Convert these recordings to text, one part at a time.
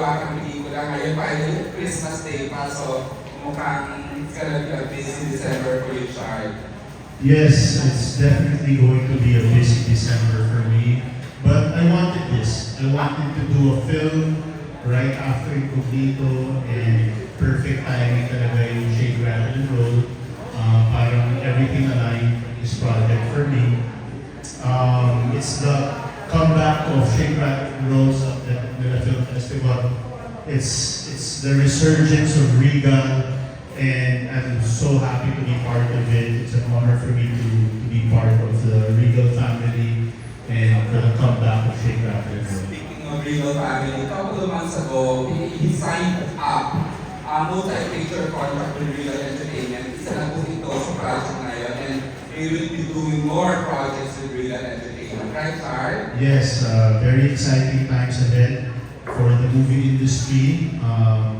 gagawa kang pelikula. Ngayon pa ay Christmas Day pa, so mukhang it's gonna be a busy December for you, Chard. Yes, it's definitely going to be a busy December for me. But I wanted this. I wanted to do a film right after Incognito, and perfect timing talaga yung Shake, Rattle, and Roll. Parang everything aligned this project for me. It's the comeback of Shake, Rattle, and Roll at the Manila Film Festival. It's the resurgence of Regal, and I'm so happy to be part of it. It's an honor for me to be part of the Regal family and for the comeback of Shake, Rattle, and Roll. Speaking of Regal family, a couple of months ago, he signed up a multi-picture contract with Regal Entertainment. Isa na po ito sa project na yun, and we will be doing more projects with Regal Entertainment. Right, Chard? Yes, very exciting times ahead for the movie industry.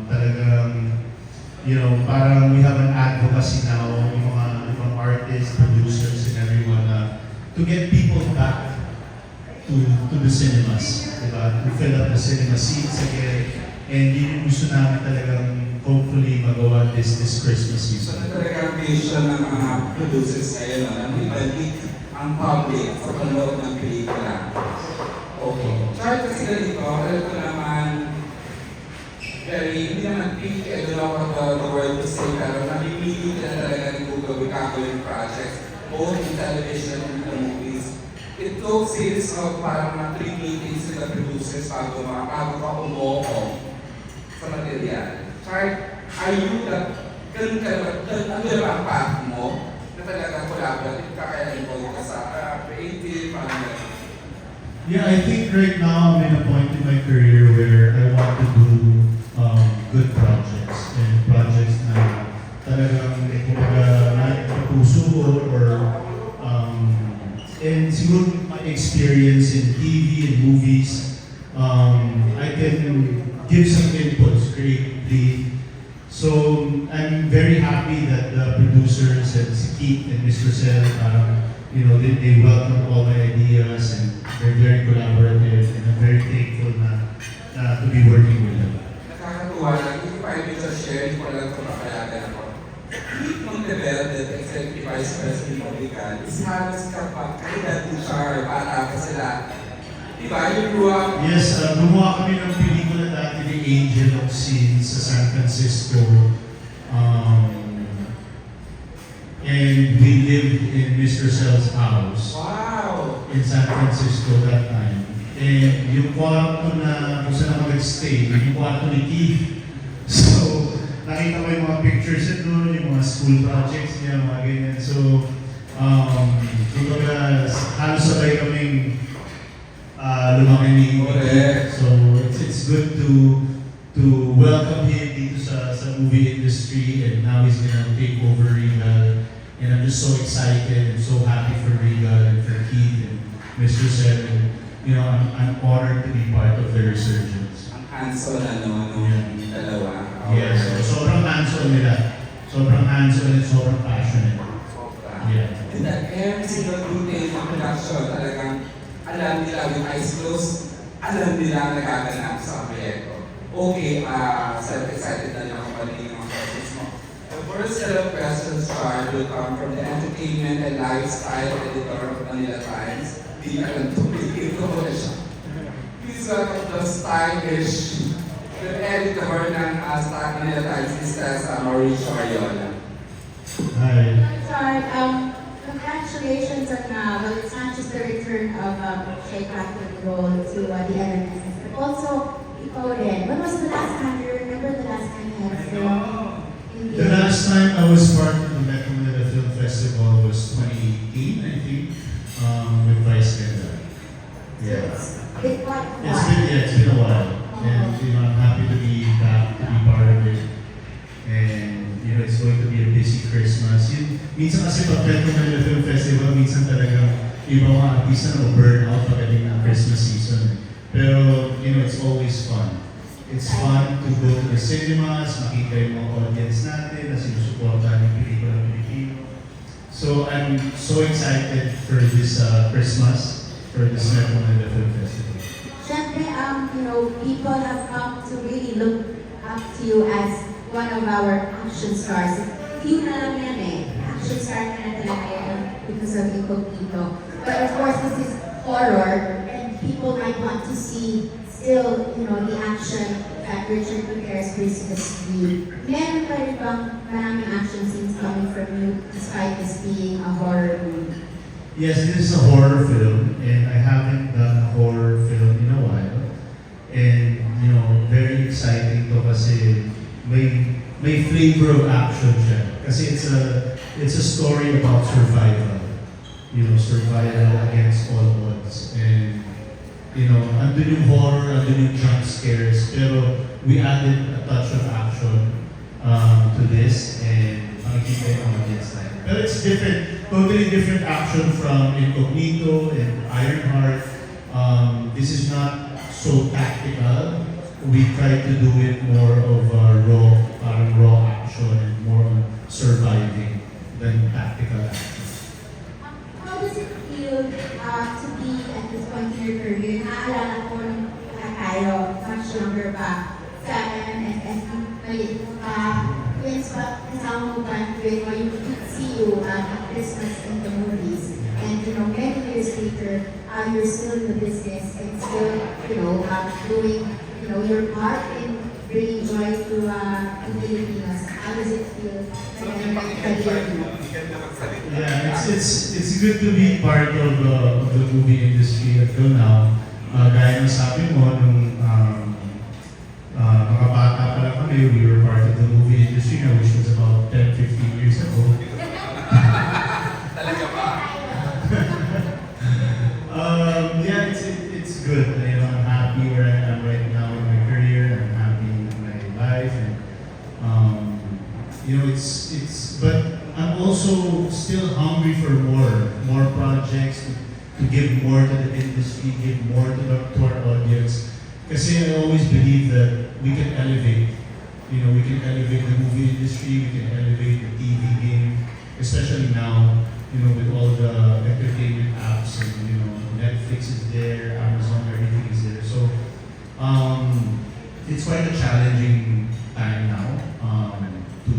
Talagang, you know, parang we have an advocacy now, yung mga artists, producers, and everyone, to get people back to the cinemas, diba? To fill up the cinema seats again. And yun yung gusto namin talagang hopefully magawa this Christmas So, season. talagang vision ng mga producers ngayon, na ibalik ang public sa panood ng pelikula. Okay. Chard, kasi ganito, alam ko naman, hindi naman picky, I don't know what the word to say, pero namimili ka na talaga ng Google with Catholic projects, both in television and in the movies. It took series of parang mga 3 meetings with the producers bago ka umuo sa material. Chard, are you ganun ka ba, ano ba ang path mo na talagang collaborative ka kaya involved ka sa creative, Yeah, I think right now I'm in a point in my career where I want to do good projects and projects na talagang puso ko or and siguro my experience in TV and movies, I can give some inputs creatively. So I'm very happy that the producers and si Keith and Mr. Sel, you know, they welcome all my ideas and they're very collaborative, and I'm very thankful to be working with them. Nakakatuwa lang, hindi pa yung sa sharing ko lang ito makayagan ako. Keith Monteverde, Executive Vice President of Regal, is halos kapag kailan din siya para ka sila. Diba, you grew up? Yes, gumawa kami ng pelikula dati ni Angel of Sin sa San Francisco. And we lived in Mr. Sel's house Wow! in San Francisco that time. And yung kwarto na kung saan ako nag-stay, yung kwarto ni Keith. So, nakita ko yung mga pictures ito, yung mga school projects niya, mga ganyan. So, kumbaga, halos sabay kaming lumaki ni Keith. So, it's good to welcome him dito sa movie industry, and now he's gonna take over Regal. And I'm just so excited and so happy for Regal and for Keith and Mr. Seven. You know, I'm honored to be part of the resurgence. Ang hands-on yung dalawa. Yes, so sobrang hands-on nila. Sobrang hands-on and sobrang passionate. Sobra. Yeah. And that every single detail ng production, talagang alam nila with eyes closed, alam nila ang nagaganap sa proyekto. Okay, self-excited na niya kung paano yung mga questions mo. The first set of questions, Chard, will come from the entertainment and lifestyle editor of Manila Times. Di alam to bigil ko na siya. Please welcome the stylish editor ng Manila Times, Mrs. Mauricio Ariola. Hi. Sorry, congratulations on, well, it's not just the return of Shake, Rattle, and Roll to the LMS, but also ikaw rin. When was the last time, you remember the last time you had a film? The last time I was part of the Metro Manila Film Festival was 2018, I think, with Vice Ganda. Yeah. It's been quite a It's while. been a while. And you know, I'm happy to be back, to be part of it. And you know, it's going to be a busy Christmas. Minsan kasi pag Metro Manila Film Festival, minsan talagang ibang mga artista na burn out pagdating ng Christmas season. Pero, you know, it's always fun. It's fun to go to the cinemas, makita yung mga audience natin na sinusuportahan yung pelikula ng Pilipino. So, I'm so excited for this Christmas, for this Metro Manila Film Festival. Siyempre, you know, people have come to really really look up to you as one of our action stars. Few na lang yan eh. Action star ka na talaga yan because of Incognito. But of course, this is horror, and people might want to see still, you know, the action that Richard Gutierrez brings to the screen. Meron pa rin bang maraming action scenes coming from you despite this being a horror movie? Yes, this is a horror film, and I haven't done a horror film in a while. And, you know, very exciting to kasi may flavor of action siya. Kasi it's a story about survival. You know, survival against all odds. And, you know, andun yung horror, andun yung jump scares, pero we added a touch of action to this, and makikita yung audience line. But it's different, totally different action from Incognito and Ironheart. This is not so tactical. We try to do it more of a raw action and more on surviving than tactical action. How does it feel to be at this point in your career? Naaalala ko nung tayo, much longer pa, sa MMFF, maliit mo pa, twins pa, kasama mo pa, you could see you at Christmas in the movies. And, you know, many years later, you're still in the business and still, you know, doing, you know, your part in bringing joy to Filipinos. How does it feel? Yeah, it's good to be part of the movie industry until now. Gaya ng sabi mo, nung mga bata pa lang kami, we were part of the movie industry now, which was about 10-15 years ago. Talaga ba? Yeah, it's good. You know, I'm happy where I am right now in my career. I'm happy in my life, and you know, but I'm also still hungry for more projects to give more to the industry, give more to our audience. Kasi I always believe that we can elevate. You know, we can elevate the movie industry, we can elevate the TV game, especially now. You know, with all the entertainment apps, and you know, Netflix is there, Amazon, everything is there. So it's quite a challenging time now to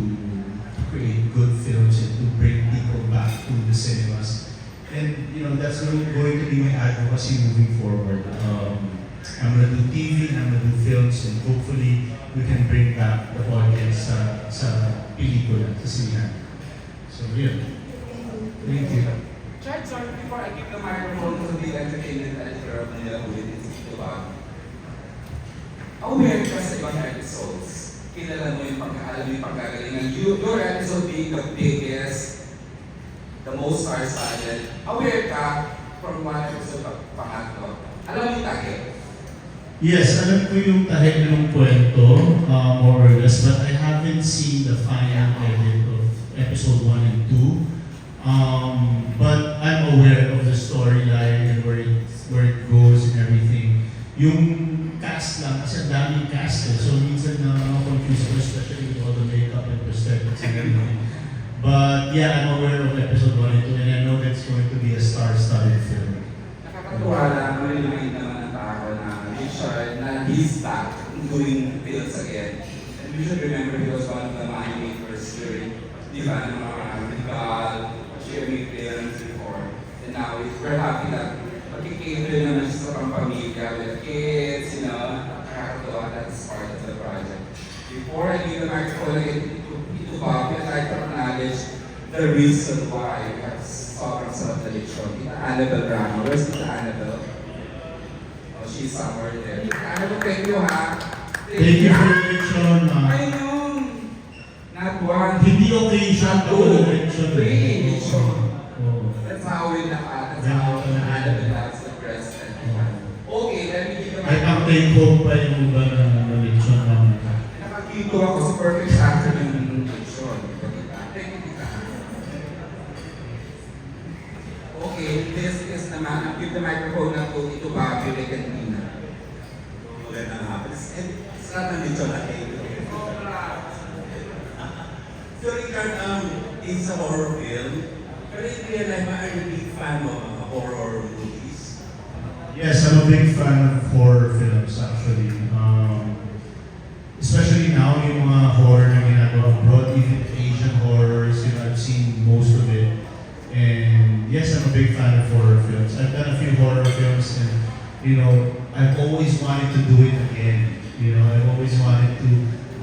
create good films and to bring people back to the cinemas. And you know, that's going to be my advocacy moving forward. I'm going to do TV, I'm going to do films, and hopefully we can bring back the audience sa pelikula, sa sinihan. So yeah. Thank you. Chad, sorry, before I give the microphone to the entertainment editor of Manila Bulletin, aware ka sa ibang episodes. Kilala mo yung alam yung pagkagalingan. Your episode being the biggest, the most star-studded. Aware ka from one episode pangatlo. Alam mo yung takip? Yes, alam ko yung tahe ng kwento, more or less, but I haven't seen the final edit of episode 1 and 2. But I'm aware of the storyline and where it goes and everything. Yung cast lang, kasi ang daming cast eh. So minsan na confused ako, especially with all the makeup and prosthetics and everything. But yeah, I'm aware of episode 1 and 2, and I know that's going to be a star-studded film. Nakakatuwa lang, narinig naman ang tao na Richard, na he's back doing films again. And we should remember he was one of the money makers during, di ba, ng mga medical, sharing films before. And now we're happy that magkikater naman siya sa pang-pamilya with kids, you know, nakakatuwa, that's part of the project. Before I give the microphone again to Bobby, I'd like to acknowledge the reason why we have sobrang sarap na lechon. Tita Annabelle Ramos. Where's Tita Annabelle? Oh, she's somewhere there. Tita Annabelle, thank you ha. Thank you for the lechon, I know. Not one. Hindi occasion to lechon. Three lechon. Oh. That's how we that's how Annabelle loves the president. Okay, let me give you Ay, ang my take home pa yung iba na lechon namin. nakakito ako sa perfect actor ng lechon. Thank you, Tita. Okay, this is naman, I'll give the microphone na to Tito Bobby Recantina. Magandang hapon. Sarap ng lechon at egg. So Richard, it's a horror film. Pero in real life, are you a big fan of horror movies? Yes, I'm a big fan of horror films actually. especially now yung mga horror na ginagawa abroad, even Asian horrors, you know, I've seen most of it. And yes, I'm a big fan of horror films. I've done a few horror films and, you know, I've always wanted to do it again. You know, I've always wanted to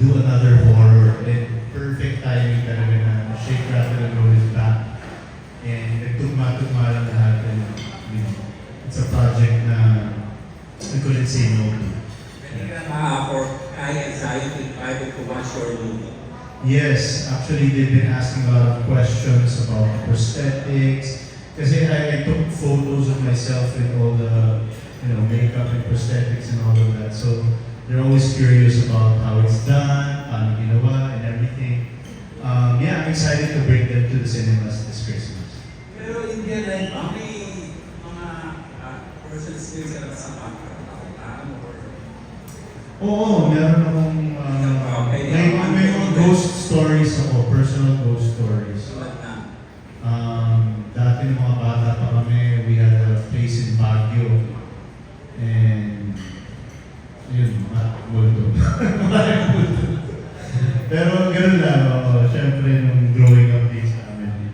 do another horror. And perfect timing talaga na Shake, Rattle, and Roll is back. And nagtugma-tugma lang lahat. And, you know, it's a project na I couldn't say no to. Pwede ka ba for Kai and Zion invited to watch your movie? Yes, actually they've been asking a lot of questions about prosthetics. Kasi I took photos of myself with all the, you know, makeup and prosthetics and all of that. So they're always curious about how it's done, paano ginawa, and everything. Yeah, I'm excited to bring them to the cinemas this Christmas. Pero in real life, may mga personal skills ka sa pagkakataon or Oo, meron akong may mga ghost stories ako, personal ghost stories. sulat na. Dati ng mga bata pa kami, we had a place in Baguio. And yun, multo. Pero ganun lang, syempre nung growing up days namin,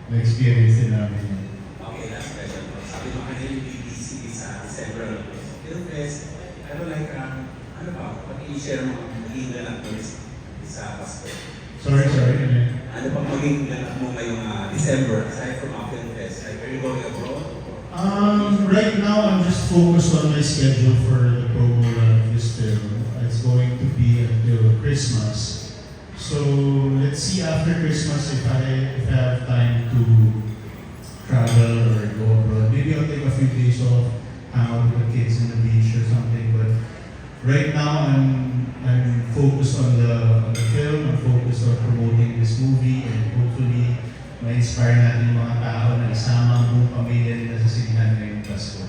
na-experience din namin yun. Okay, last question. Sabi mo kanina yung BBC sa several film fest. Ano like, ano ba? Pag-i-share mo ang magiging ganap mo sa Pasko? Sorry, ano yun? Ano pang magiging ganap mo ngayong December aside from our film fest? Like, are you going abroad? Right now, I'm just focused on my schedule for the promo run of this film. It's going to be until Christmas. So let's see after Christmas if I have time to travel or go abroad. Maybe I'll take a few days off, hang out with the kids in the beach or something. But right now, I'm focused on the film. I'm focused on promoting this movie and hopefully ma-inspire natin yung mga tao na isama ang buong pamilya nila sa sinihan ngayong Pasko.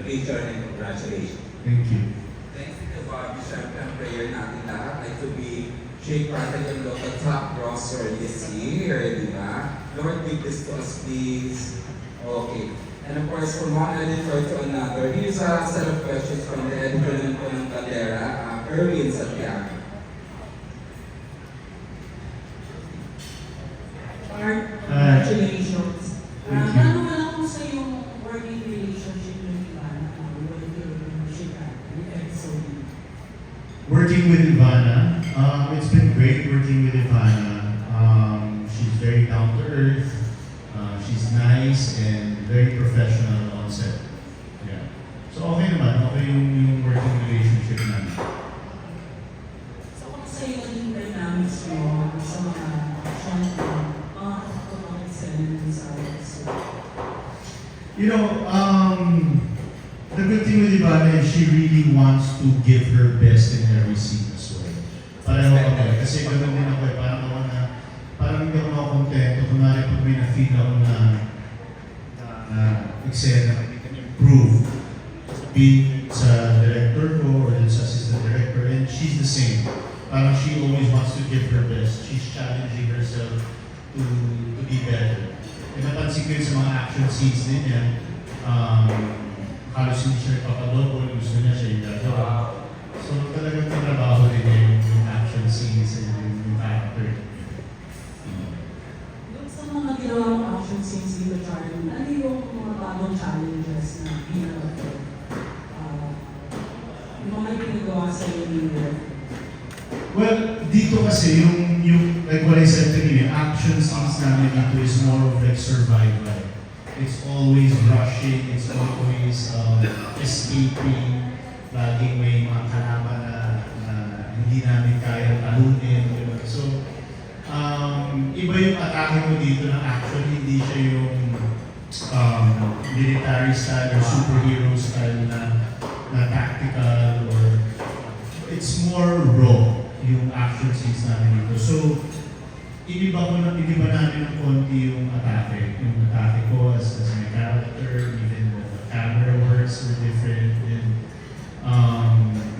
Richard, and congratulations. Thank you. Thanks to Bobby, syempre ang prayer natin lahat ay to be Shake, Rattle, and Roll, the top grosser this year, di ba? Lord, give this to us, please. Okay. And of course, from one editor to another, here's a set of questions from the editor ng Caldera, Erwin Santiago. Congratulations. Thank you. Paano nga lang sa yung working relationship ng Ivana with your Shika, yung episode? Working with Ivana, it's been great working with Ivana. She's very down to earth, she's nice and very professional on set. Yeah. So okay naman, okay yung working relationship namin. So, kung sa iyo yung dynamics mo sa mga syempre, mga kapatid sa episode? You know, the good thing with Ivana is she really wants to give her best in every scene as well. Pareho ako, kasi ganoon din ako eh, parang hindi ako makakontento. Kunwari pag may na-feel ako na eksena, I can improve. Be sa director ko or sa assistant director, and she's the same. Parang she always wants to give her best. She's challenging herself to be better. E napansin ko yun sa mga action scenes din niya, halos hindi siya nagpapadouble, gusto niya siya yung gagawa. So talagang tinrabaho din niya yung action scenes and yung character. Doon sa mga ginawa mong action scenes dito, Charlie, ano yung mga bagong challenges na pinagawa? Yung mga ginagawa sa iyo ni director? Well, dito kasi yung like what I said kanina, action scenes namin dito is more of like survival. It's always rushing, it's always escaping, laging may mga kalaban na hindi namin kaya talunin. Diba? So, iba yung atake mo dito ng action, hindi siya yung military style or superhero style na tactical or it's more raw yung action scenes namin dito. So, iniba namin ng konti yung atake. Yung atake ko as my character, even the camera works were different. And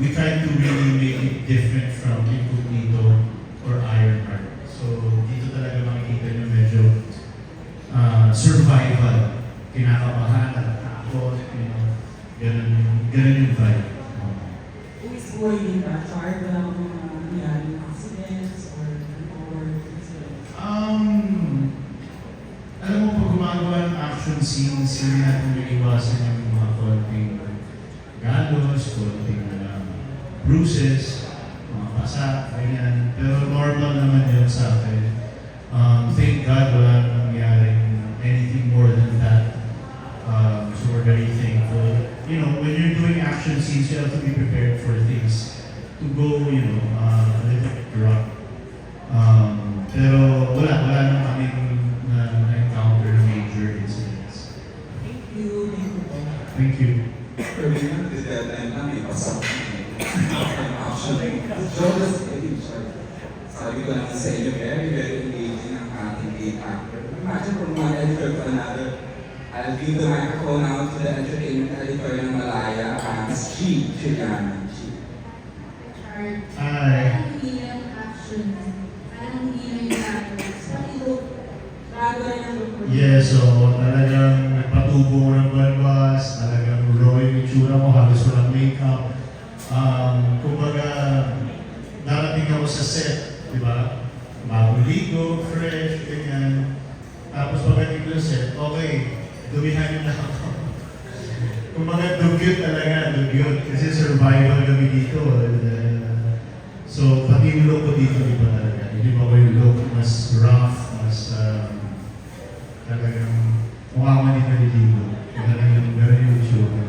we tried to really make it different from Incognito or Ironheart. So, dito talaga makikita nyo medyo survival. Kinakabahan, natatakot, you know, ganun yung vibe. Who is going in that? Char, wala akong mga nangyaring accidents or incidents. Alam mo, pag gumagawa ng action scenes, hindi natin naiwasan yung mga konting galos, konting bruises, mga pasa, ganyan. Pero normal naman yun sa akin. Thank God wala nangyaring anything more than that. So we're very thankful. You know, when you're doing action scenes, you have to be prepared for things to go, a little bit rough. Pero wala nang kaming na-encounter major incidents. Thank you. Thank you. For me, the deadline na may pasok. Actually, Jonas, sabi ko naman sa inyo, very, very engaging ang ating lead actor. Imagine kung mga editor ko another, I'll give the microphone out to the entertainment editor ng Malaya, Chi Juliana. Char, Hi. parang hindi lang action, parang hindi lang battles, pati look, bago rin ang look. Yeah, so talagang nagpatubo ng balbas, talagang raw yung itsura mo, halos walang makeup. Kumbaga, darating ako sa set, di ba? Bagong ligo, fresh, ganyan. Tapos pagdating ko sa set, okay, dumihan nyo na ako. Kumbaga, dugyot talaga, dugyot. Kasi survival kami dito. So, pati yung look ko dito, di ba talaga? Hindi ba ko yung look mas rough, mas talagang mukha ko hindi naliligo. Talagang gano'n yung itsura.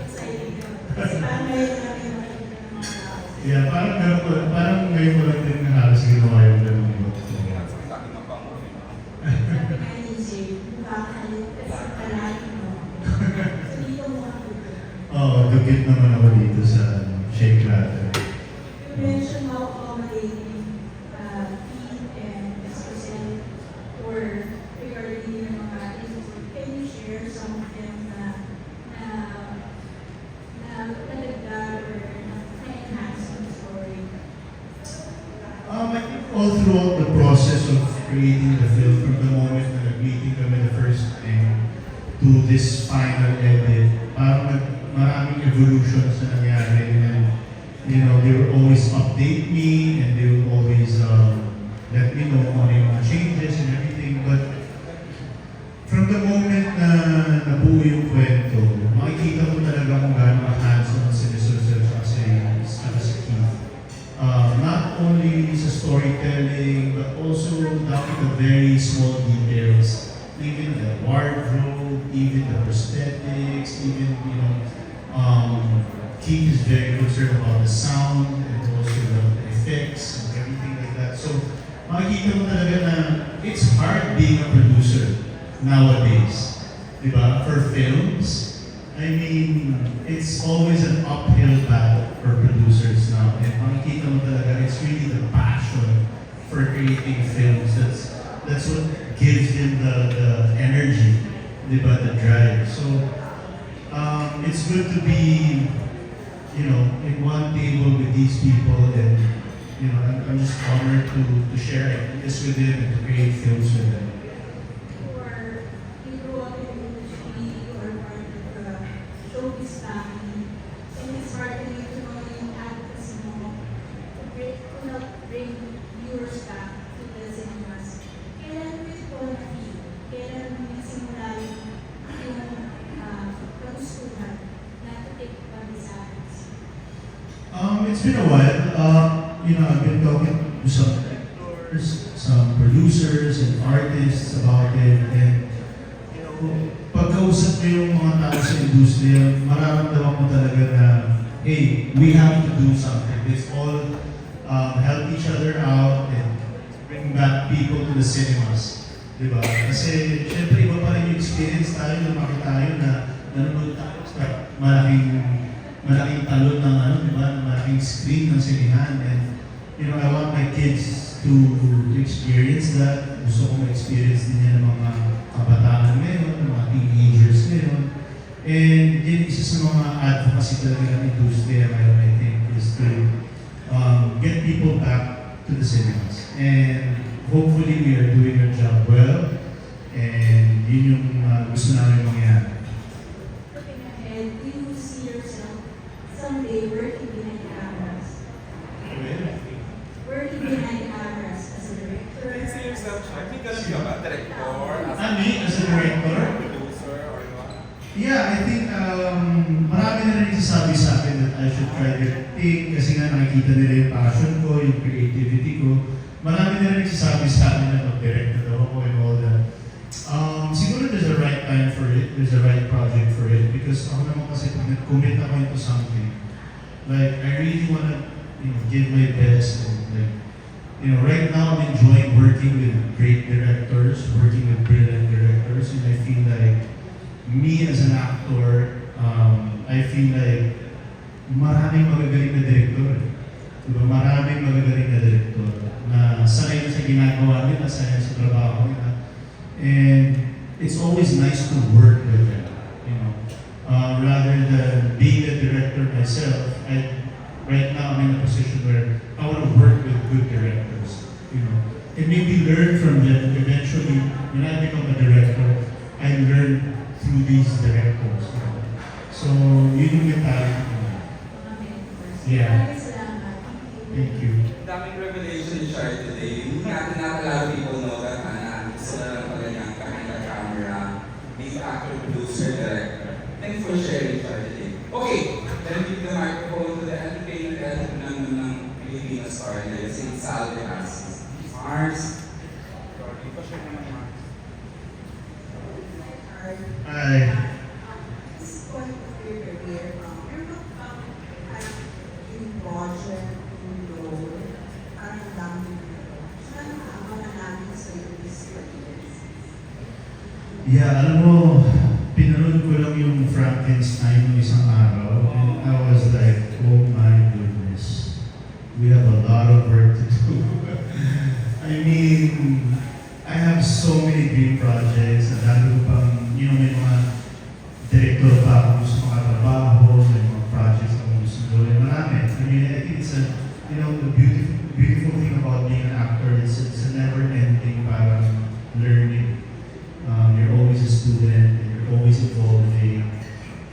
Excited ka. Kasi parang ngayon natin makikita ng mga tao. Yeah, parang ngayon ko lang din na halos ginawa yung gano'n look. Sabi ng pangulo. Sabi nga ni Jay, mukha ka rin kasi palagi mo. So dito mo ako. Oo, dugit naman ako dito sa Shake Rattle. You mentioned how accommodating Pete and Esposel were regarding yung mga issues. Can you share some of them na nadagdag or na-enhance yung story? I think all throughout the process of creating the film, from the moment na nag-meeting kami the first time to this final edit, parang maraming evolutions na nangyari. And, they would always update me and they would always let me know on yung mga changes and everything. But from the moment na nabuo yung kwento, makikita ko talaga kung gaano ka-hands-on si Mr. Sir kasi si Keith. Not only sa storytelling, but also down to the very small details. Even the wardrobe, even the prosthetics, even, Keith is very concerned about the sound and also the effects and everything like that. So, makikita mo talaga na it's hard being a producer nowadays. Diba? For films, I mean, it's always an uphill battle for producers now. And makikita mo talaga, it's really the passion for creating films. That's what gives them the energy, diba? The drive. So, it's good to be, in one table with these people, and I'm just honored to share this with them and to create films with them. Or you grew up in the industry or part of the showbiz family, and it's hard for you to know yung advocacy mo to bring viewers back to the cinemas. Kailan mo ito na-feel? Kailan mo nagsimula yung kagustuhan na to take publicity? It's been a while. I've been talking to some directors, some producers and artists about it, and pagkausap mo yung mga tao sa industriya, mararamdaman mo talaga na, hey, we have to do something. Let's all help each other out and bring back people to the cinemas. Diba? Kasi, syempre, iba pa rin yung experience tayo, lumaki tayo na nanonood tayo sa malaking talon ng diba? Malaking screen ng sinihan. And, I want my kids to experience that. Gusto ko ma-experience din yan ng mga kabataan ngayon, ng mga teenagers ngayon. And yun, isa sa mga advocacy talaga ng industriya ngayon, I think, is to get people back to the cinemas. And hopefully, we are doing our job well. And yun yung gusto namin mangyari. Looking ahead, do you see yourself someday working behind the camera? everything kasi nga nakikita nila yung passion ko, yung creativity ko. Marami na rin nagsasabi sa akin na mag-direct na daw ako and all that. Siguro there's a right time for it, there's a right project for it because ako naman kasi pag nag-commit ako into something, like I really wanna, give my best and like, right now I'm enjoying working with great directors, working with brilliant directors, and I feel like me as an actor, I feel like maraming magagaling na director. Diba? Maraming magagaling na director na sanay na sa ginagawa nila, sanay sa trabaho nila. And it's always nice to work with them, rather than being a director myself. Right now I'm in a position where I want to work with good directors, and maybe learn from them. Eventually, when I become a director, I learn through these directors. So, yun yung mentality ko. Yeah. Thank you. Daming revelation chart today. Hindi natin a lot of people know that gusto na lang pala niyang behind the camera, being actor, producer, director. Thanks for sharing chart today. Okay, then give the microphone to the entertainment element ng Filipino star na yun, si Salve Assis. Mars. Sorry, pa-share naman Mars. Hi. This point of your career, you're not in project, in role, parang dami nito. Saan ang namin sa iyo this years? Yeah, alam mo, pinanood ko lang yung Frankenstein ng isang araw and I was like, oh my goodness, we have a lot of work to do. I mean, I have so many dream projects, ang dami ko pang, may mga director pa akong gusto makatrabaho, may mga projects akong gusto gawin, marami. I mean, I think it's the beautiful thing about being an actor is it's a never-ending parang learning. You're always a student, and you're always evolving.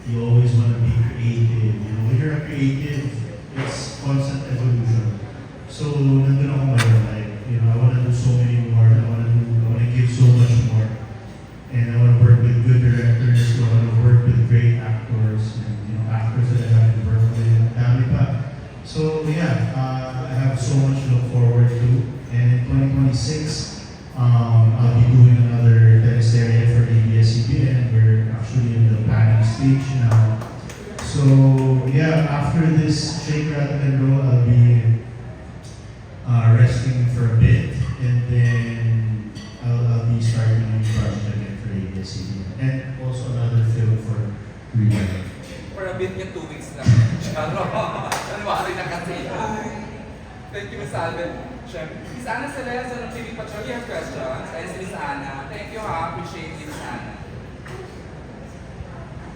You always want to be creative. When you're a creative, it's constant evolution. So, nandun ako ngayon. Like, I want to do so many more. I want to give so much more. And I want to work with good directors. I want to work with great actors. And, actors that I haven't worked with. Dami pa. So, yeah, I have so much to look forward to. And in 2026, I'll be doing another teleserye for ABS-CBN. We're actually in the planning stage now. So yeah, after this Shake, Rattle and Roll, I'll be resting for a bit, and then I'll be starting a new project again for ABS-CBN, and also another film for Real. For a bit yung 2 weeks lang. January na kasi. Thank you, Miss Alvin. Miss Ana Celeste ng TV Patrol, you have questions? Ay, si Miss Ana. Thank you ha, appreciate you, Miss Ana.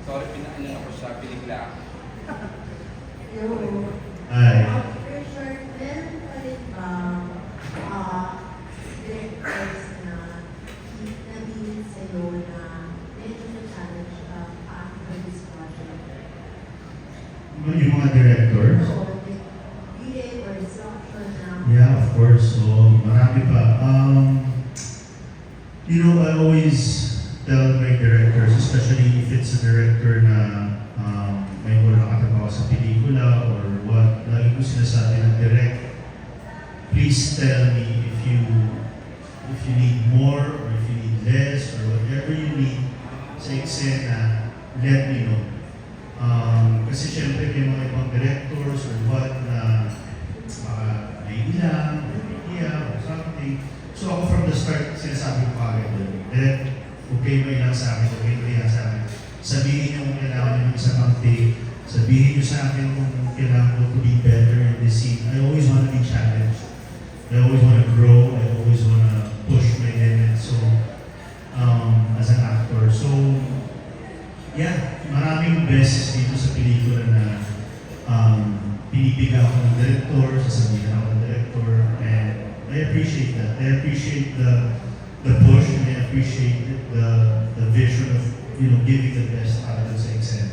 Sorry, pinaanin ako siya, pinigla. Hello. Hi. For sure, meron pa rin ba directors na nabingin sa'yo na medyo na-challenge ka after this project? Yung mga directors? So, reading or instruction na Yeah, of course. So, marami pa. I always tell my directors, especially if it's a director na may wala nakatrabaho sa pelikula or what, lagi ko sinasabi ng direct, please tell me if you need more or if you need less or whatever you need sa eksena, let me know. Kasi syempre may mga ibang directors or what na naiilang, or iiyak, or something. So ako from the start, sinasabi ko kagad doon, okay ba ilang sa akin, okay ba ilang sa akin. Sabihin niyo kung kailangan niyo ng isang pang take, sabihin niyo sa akin kung kailangan ko to be better in this scene. I always want to be challenged. I always want to grow. I always want to push my limits. So, as an actor. So, yeah, maraming beses dito sa pelikula na pinipiga ako ng director, sasabihin ako ng director, and I appreciate that. I appreciate the push, and I appreciate the vision of giving the best out of this exam.